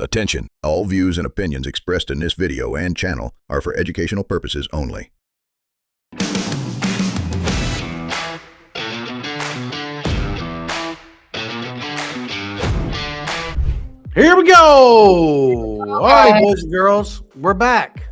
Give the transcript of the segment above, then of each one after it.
Attention, all views and opinions expressed in this video and channel are for educational purposes only. Here we go. All right, boys and girls, we're back.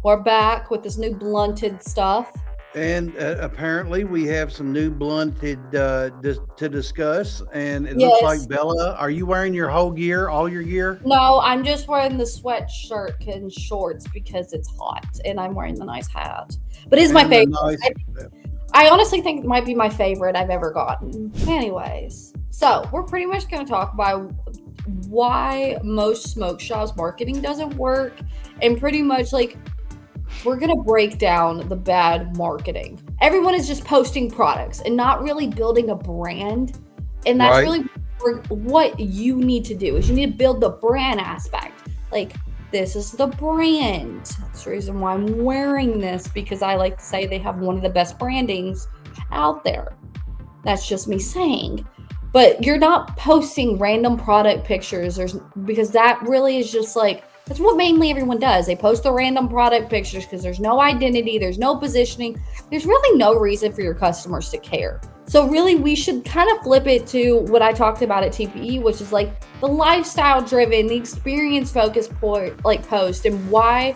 We're back with this new blunted stuff. And apparently we have some new blunted to discuss. And it looks like, Bella, are you wearing your whole gear, all your gear? No, I'm just wearing the sweatshirt and shorts because it's hot. And I'm wearing the nice hat. But it's my favorite. I honestly think it might be my favorite I've ever gotten. Anyways, so we're pretty much going to talk about why most smoke shops marketing doesn't work. And pretty much like, we're going to break down the bad marketing. Everyone is just posting products and not really building a brand. And that's really what you need to do is you need to build the brand aspect. Like, this is the brand. That's the reason why I'm wearing this, because I like to say they have one of the best brandings out there. That's just me saying. But you're not posting random product pictures because that really is just like, that's what mainly everyone does. They post the random product pictures because there's no identity, there's no positioning. There's really no reason for your customers to care. So really, we should kind of flip it to what I talked about at TPE, which is like the lifestyle driven, the experience focused post and why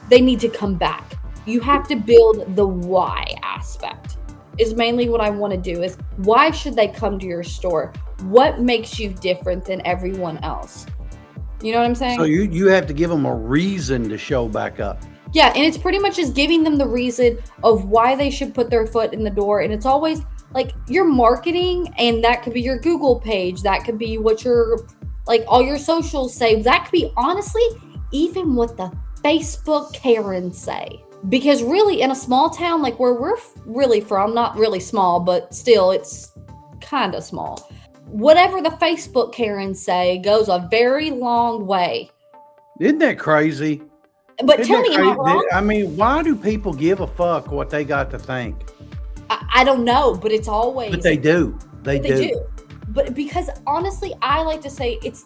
they need to come back. You have to build the why aspect is mainly what I want to do is why should they come to your store? What makes you different than everyone else? You know what I'm saying? So you have to give them a reason to show back up. Yeah, and it's pretty much just giving them the reason of why they should put their foot in the door. And it's always like your marketing, and that could be your Google page. That could be what your, like all your socials say. That could be honestly even what the Facebook Karens say. Because really in a small town like where we're really from, not really small, but still it's kind of small. Whatever the Facebook Karens say goes a very long way. Isn't that crazy? But tell me how wrong. I mean, why do people give a fuck what they got to think? I don't know, but it's always. But they do. They do. But because honestly, I like to say it's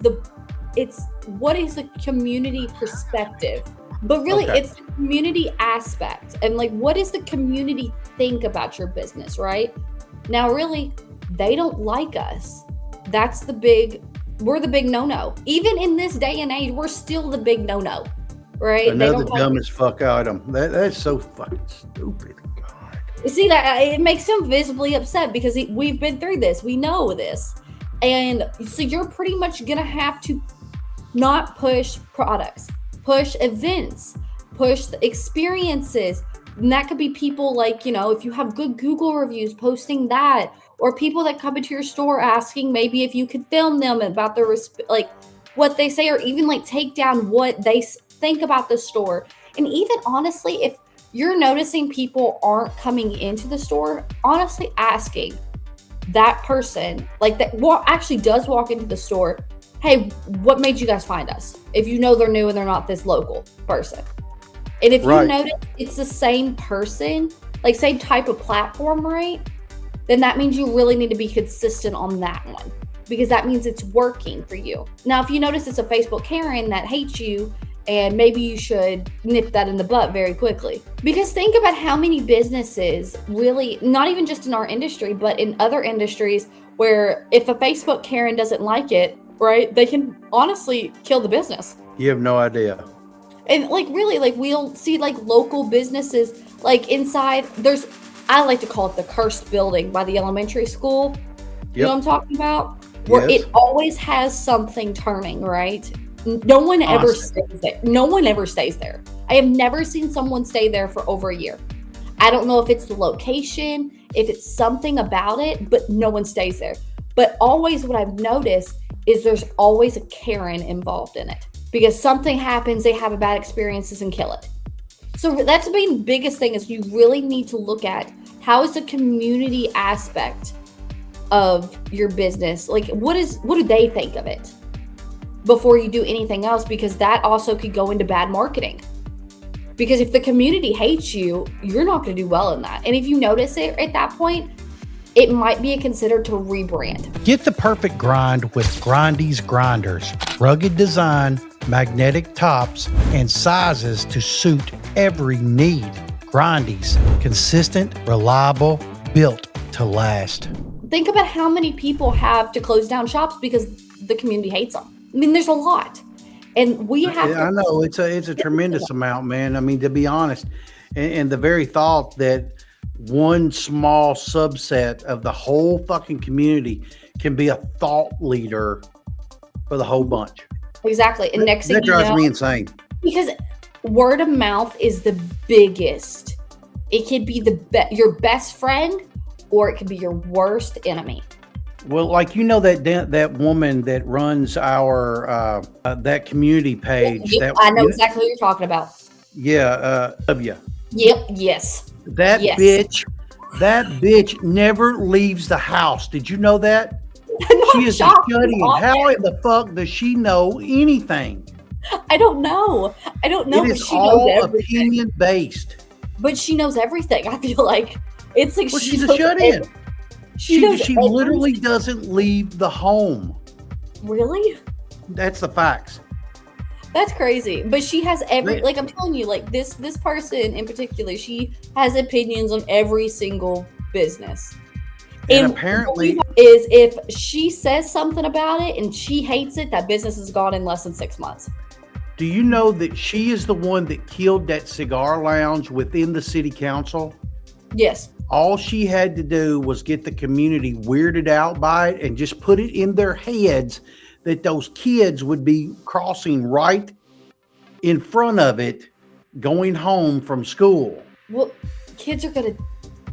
what is the community perspective? But really, it's the community aspect. And like, what does the community think about your business, right? Now, really, they don't like us. We're the big no-no. Even in this day and age, we're still the big no-no, right? Another dumbest fuck item. That's so fucking stupid. God. See, that it makes him visibly upset because we've been through this. We know this. And so you're pretty much going to have to not push products, push events, push the experiences. And that could be people like, if you have good Google reviews, posting that. Or people that come into your store asking maybe if you could film them about their what they say, or even like take down what they think about the store. And even honestly, if you're noticing people aren't coming into the store, honestly asking that person that actually does walk into the store, hey, what made you guys find us? If you know they're new and they're not this local person. And if you notice it's the same person, like same type of platform, right? Then that means you really need to be consistent on that one because that means it's working for you. Now, if you notice it's a Facebook Karen that hates you, and maybe you should nip that in the butt very quickly. Because think about how many businesses really, not even just in our industry, but in other industries where if a Facebook Karen doesn't like it, right, they can honestly kill the business. You have no idea. And we'll see local businesses inside I like to call it the cursed building by the elementary school. You know what I'm talking about? Where it always has something turning, right? No one ever stays there. No one ever stays there. I have never seen someone stay there for over a year. I don't know if it's the location, if it's something about it, but no one stays there. But always what I've noticed is there's always a Karen involved in it. Because something happens, they have a bad experiences and kill it. So that's the biggest thing is you really need to look at how is the community aspect of your business? Like what do they think of it before you do anything else? Because that also could go into bad marketing. Because if the community hates you, you're not going to do well in that. And if you notice it at that point, it might be considered to rebrand. Get the perfect grind with Grindy's Grinders. Rugged design, magnetic tops, and sizes to suit every need. Grindy's, consistent, reliable, built to last. Think about how many people have to close down shops because the community hates them. I mean, there's a lot. And we have I know it's a tremendous amount, man. I mean, to be honest, and the very thought that one small subset of the whole fucking community can be a thought leader for the whole bunch. Exactly. And next thing that drives me insane. Because word of mouth is the biggest. It could be your best friend, or it could be your worst enemy. Well, like that woman that runs our that community page. Yep, I know exactly what you're talking about. Yeah, W. Yep. Yes. That bitch never leaves the house. Did you know that? She is a shut-in. How in the fuck does she know anything? I don't know. It is all opinion based. But she knows everything. I feel like it's like she's a shut-in. She literally doesn't leave the home. Really? That's the facts. That's crazy. But she has like I'm telling you, like this person in particular, she has opinions on every single business. And apparently is if she says something about it and she hates it, that business is gone in less than 6 months. Do you know that she is the one that killed that cigar lounge within the city council? Yes. All she had to do was get the community weirded out by it and just put it in their heads that those kids would be crossing right in front of it going home from school. Well, kids are going to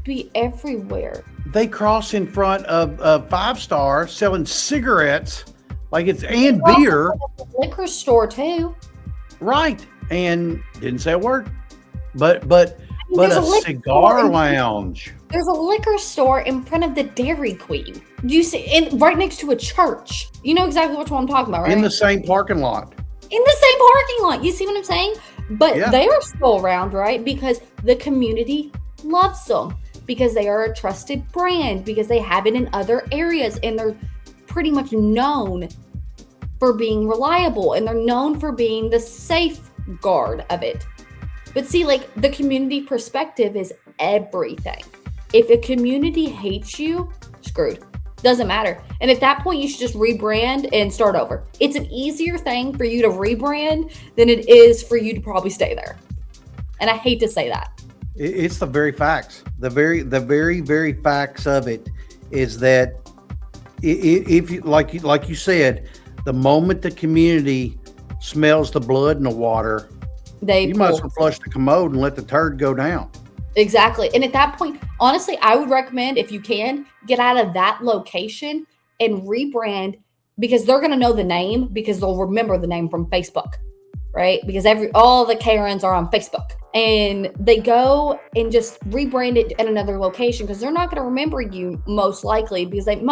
be everywhere. They cross in front of Five Star selling cigarettes and beer. Liquor store too. Right. And didn't say a word. But a cigar lounge. There's a liquor store in front of the Dairy Queen. You see, and right next to a church. You know exactly which one I'm talking about, right? In the same parking lot. In the same parking lot. You see what I'm saying? But they are still around, right? Because the community loves them. Because they are a trusted brand. Because they have it in other areas. And they're pretty much known for being reliable. And they're known for being the safeguard of it. But see, like, the community perspective is everything. If a community hates you, screwed. Doesn't matter. And at that point, you should just rebrand and start over. It's an easier thing for you to rebrand than it is for you to probably stay there. And I hate to say that. It's the very facts. The very, very facts of it is that if you, like you said, the moment the community smells the blood in the water, you might as well flush the commode and let the turd go down. Exactly. And at that point, honestly, I would recommend, if you can, get out of that location and rebrand, because they're going to know the name, because they'll remember the name from Facebook, right? Because all the Karens are on Facebook, and they go and just rebrand it at another location because they're not going to remember you most likely, because 9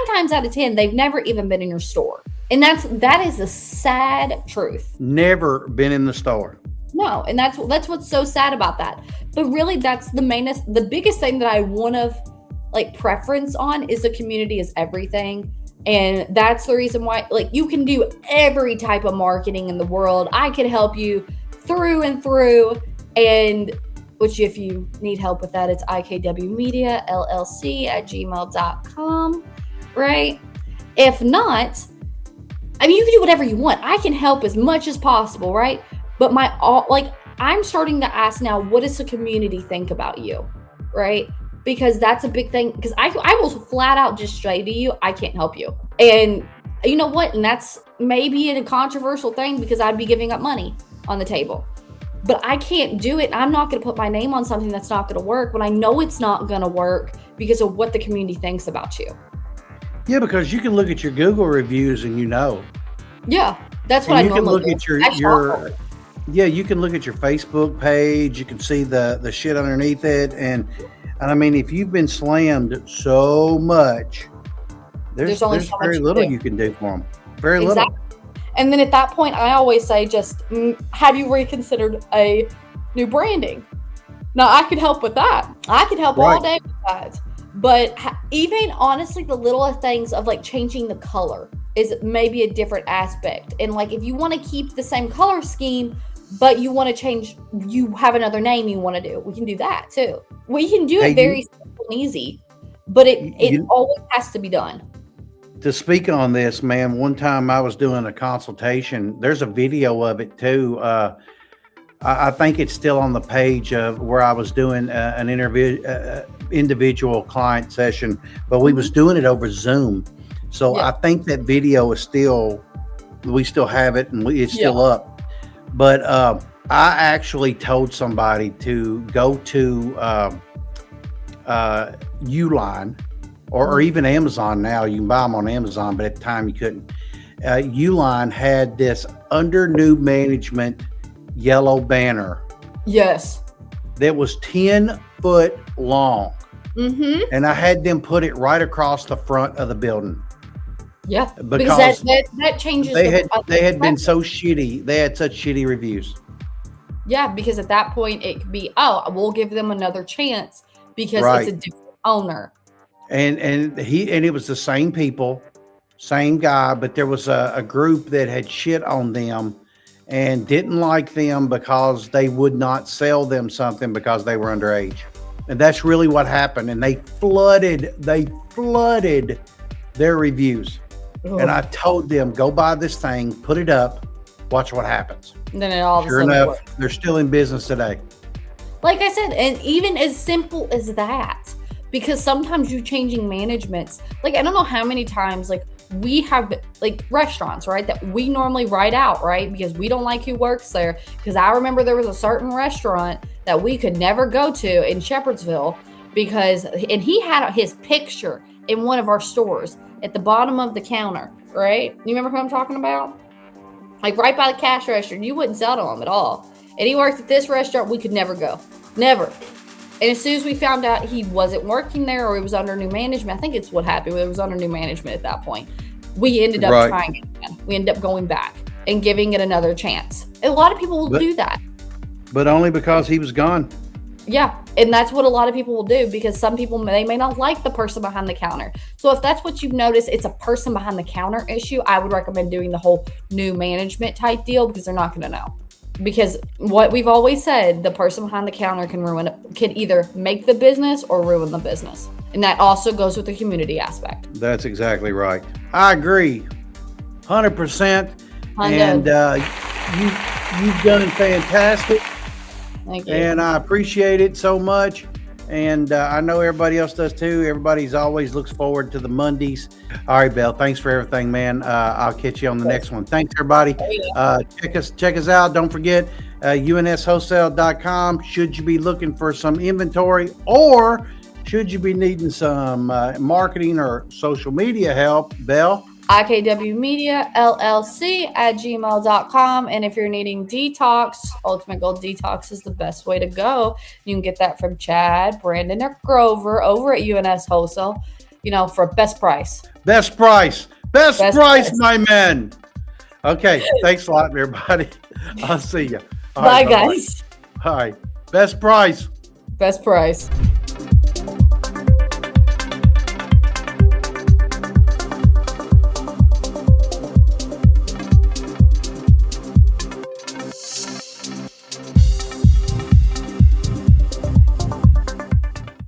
times out of 10, they've never even been in your store. And that is the sad truth. Never been in the store. No, and that's what's so sad about that. But really, that's the biggest thing that I want to preference on is the community is everything. And that's the reason why, you can do every type of marketing in the world. I can help you through and through. And which, if you need help with that, it's ikwmediallc@gmail.com, right? If not, I mean, you can do whatever you want. I can help as much as possible, right? But I'm starting to ask now, what does the community think about you, right? Because that's a big thing. Because I will flat out just say to you, I can't help you. And you know what? And that's maybe a controversial thing, because I'd be giving up money on the table. But I can't do it. I'm not going to put my name on something that's not going to work when I know it's not going to work because of what the community thinks about you. Yeah, because you can look at your Google reviews and Yeah, that's what I normally do. You can look at your Facebook page. You can see the shit underneath it. And I mean, if you've been slammed so much, there's very little you can do for them. Very little. And then at that point, I always say, just have you reconsidered a new branding? Now, I could help with that. I could help all day with that. But even honestly, the little things of changing the color is maybe a different aspect. And like, if you want to keep the same color scheme, but you want to change, you have another name you want to do, we can do that too. We can do it very simple and easy, but it always has to be done. To speak on this, man, one time I was doing a consultation. There's a video of it too. I think it's still on the page of where I was doing an individual client session, but we was doing it over Zoom. So I think that video is still, we still have it, and it's still up. But I actually told somebody to go to Uline, or even Amazon. Now you can buy them on Amazon, but at the time you couldn't. Uline had this under new management yellow banner. Yes. That was 10 foot long. Mm-hmm. And I had them put it right across the front of the building. Yeah. Because that changes. They had been so shitty. They had such shitty reviews. Yeah, because at that point it could be, oh, we'll give them another chance because it's a different owner. And it was the same people, same guy, but there was a group that had shit on them and didn't like them because they would not sell them something because they were underage. And that's really what happened. And they flooded their reviews. Ugh. And I told them, go buy this thing, put it up, watch what happens. And then it all sure enough, they're still in business today. Like I said, and even as simple as that, because sometimes you're changing managements. Like, I don't know how many times, like, we have like restaurants, right, that we normally write out, right, because we don't like who works there. Because I remember there was a certain restaurant that we could never go to in Shepherdsville and he had his picture in one of our stores at the bottom of the counter, right? You remember who I'm talking about? Like right by the cash register. You wouldn't sell to him at all. And he worked at this restaurant. We could never go. Never. And as soon as we found out he wasn't working there or he was under new management, I think it's what happened. It was under new management at that point. We ended up trying it again. We ended up going back and giving it another chance. A lot of people will do that. But only because he was gone. Yeah. And that's what a lot of people will do, because some people, they may not like the person behind the counter. So if that's what you've noticed, it's a person behind the counter issue, I would recommend doing the whole new management type deal, because they're not going to know. Because what we've always said, the person behind the counter can either make the business or ruin the business. And that also goes with the community aspect. That's exactly right. I agree. 100%. And you've done it fantastic. Thank you. And I appreciate it so much. And I know everybody else does too. Everybody's always looks forward to the Mondays. All right, Belle, thanks for everything, man. I'll catch you on the next one. Thanks, everybody. Check us out. Don't forget unswholesale.com. Should you be looking for some inventory, or should you be needing some marketing or social media help, Belle? IKWMediaLLC@gmail.com. And if you're needing detox, Ultimate Gold Detox is the best way to go. You can get that from Chad, Brandon, or Grover over at UNS Wholesale, for best price. Best price, my man. Okay. Thanks a lot, everybody. I'll see you. Bye, guys. All right. Best price. Best price.